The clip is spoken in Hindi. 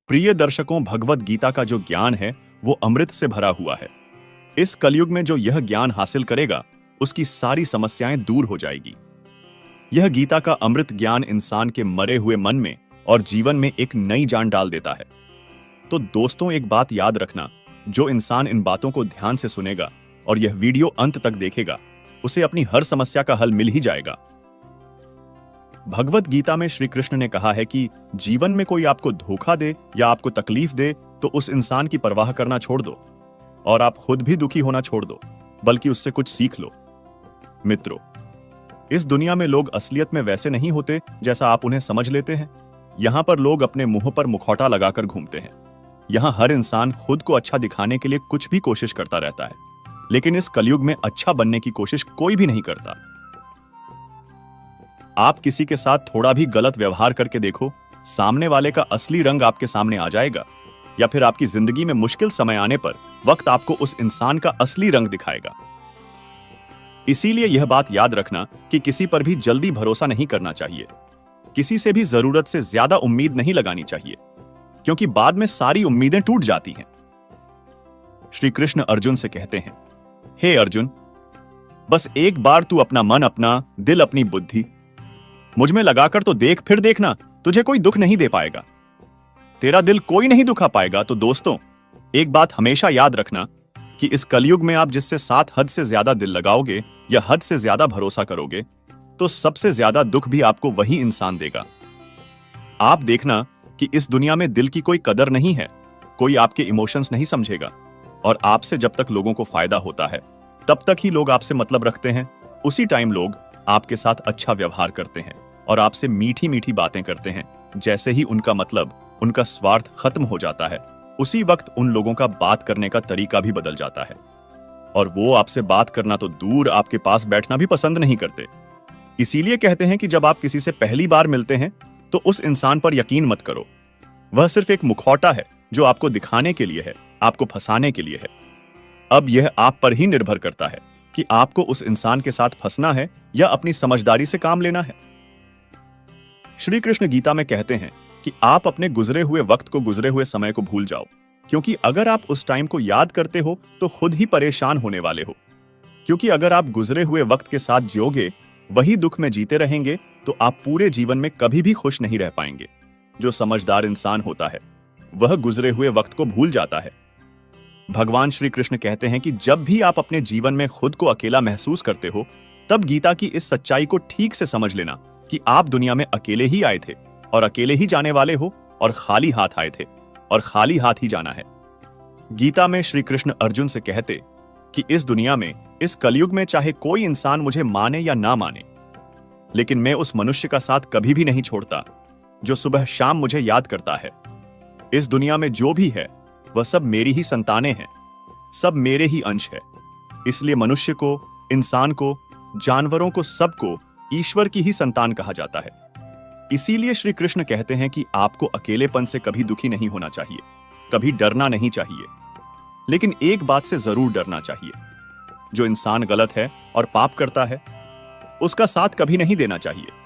प्रिय दर्शकों, भगवत गीता का जो ज्ञान है वो अमृत से भरा हुआ है। इस कलयुग में जो यह ज्ञान हासिल करेगा उसकी सारी समस्याएं दूर हो जाएगी। यह गीता का अमृत ज्ञान इंसान के मरे हुए मन में और जीवन में एक नई जान डाल देता है। तो दोस्तों, एक बात याद रखना, जो इंसान इन बातों को ध्यान से सुनेगा और यह वीडियो अंत तक देखेगा, उसे अपनी हर समस्या का हल मिल ही जाएगा। भगवत गीता में श्री कृष्ण ने कहा है कि जीवन में कोई आपको धोखा दे या आपको तकलीफ दे तो उस इंसान की परवाह करना छोड़ दो और आप खुद भी दुखी होना छोड़ दो, बल्कि उससे कुछ सीख लो। मित्रों, इस दुनिया में लोग असलियत में वैसे नहीं होते जैसा आप उन्हें समझ लेते हैं। यहां पर लोग अपने मुंह पर मुखौटा लगाकर घूमते हैं। यहां हर इंसान खुद को अच्छा दिखाने के लिए कुछ भी कोशिश करता रहता है, लेकिन इस कलयुग में अच्छा बनने की कोशिश कोई भी नहीं करता। आप किसी के साथ थोड़ा भी गलत व्यवहार करके देखो, सामने वाले का असली रंग आपके सामने आ जाएगा, या फिर आपकी जिंदगी में मुश्किल समय आने पर वक्त आपको उस इंसान का असली रंग दिखाएगा। इसीलिए यह बात याद रखना कि किसी पर भी जल्दी भरोसा नहीं करना चाहिए। किसी से भी जरूरत से ज्यादा उम्मीद नहीं लगानी चाहिए, क्योंकि बाद में सारी उम्मीदें टूट जाती हैं। श्री कृष्ण अर्जुन से कहते हैं, हे अर्जुन, बस एक बार तू अपना मन, अपना दिल, अपनी बुद्धि मुझ में लगाकर तो देख, फिर देखना, तुझे कोई दुख नहीं दे पाएगा, तेरा दिल कोई नहीं दुखा पाएगा। तो दोस्तों, एक बात हमेशा याद रखना कि इस कलयुग में आप जिससे 7 हद से ज्यादा दिल लगाओगे या हद से ज्यादा भरोसा करोगे, तो सबसे ज्यादा दुख भी आपको वही इंसान देगा। आप देखना कि इस दुनिया में दिल की कोई कदर नहीं है, कोई आपके इमोशंस नहीं समझेगा, और आपसे जब तक लोगों को फायदा होता है तब तक ही लोग आपसे मतलब रखते हैं। उसी टाइम लोग आपके साथ अच्छा व्यवहार करते हैं और आपसे मीठी मीठी बातें करते हैं। जैसे ही उनका मतलब, उनका स्वार्थ खत्म हो जाता है, उसी वक्त उन लोगों का बात करने का तरीका भी बदल जाता है, और वो आपसे बात करना तो दूर, आपके पास बैठना भी पसंद नहीं करते। इसीलिए कहते हैं कि जब आप किसी से पहली बार मिलते हैं तो उस इंसान पर यकीन मत करो। वह सिर्फ एक मुखौटा है जो आपको दिखाने के लिए है, आपको फंसाने के लिए है। अब यह आप पर ही निर्भर करता है कि आपको उस इंसान के साथ फंसना है या अपनी समझदारी से काम लेना है। श्री कृष्ण गीता में कहते हैं कि आप अपने गुजरे हुए वक्त को, गुजरे हुए समय को भूल जाओ, क्योंकि अगर आप उस टाइम को याद करते हो तो खुद ही परेशान होने वाले हो। क्योंकि अगर आप गुजरे हुए वक्त के साथ जियोगे, वही दुख में जीते रहेंगे, तो आप पूरे जीवन में कभी भी खुश नहीं रह पाएंगे। जो समझदार इंसान होता है वह गुजरे हुए वक्त को भूल जाता है। भगवान श्री कृष्ण कहते हैं कि जब भी आप अपने जीवन में खुद को अकेला महसूस करते हो, तब गीता की इस सच्चाई को ठीक से समझ लेना कि आप दुनिया में अकेले ही आए थे और अकेले ही जाने वाले हो, और खाली हाथ आए थे और खाली हाथ ही जाना है। गीता में श्री कृष्ण अर्जुन से कहते कि इस दुनिया में, इस कलयुग में, चाहे कोई इंसान मुझे माने या ना माने, लेकिन मैं उस मनुष्य का साथ कभी भी नहीं छोड़ता जो सुबह शाम मुझे याद करता है। इस दुनिया में जो भी है वह सब मेरी ही संतानें हैं, सब मेरे ही अंश है। इसलिए मनुष्य को, इंसान को, जानवरों को, सबको ईश्वर की ही संतान कहा जाता है। इसीलिए श्री कृष्ण कहते हैं कि आपको अकेलेपन से कभी दुखी नहीं होना चाहिए, कभी डरना नहीं चाहिए, लेकिन एक बात से जरूर डरना चाहिए, जो इंसान गलत है और पाप करता है उसका साथ कभी नहीं देना चाहिए।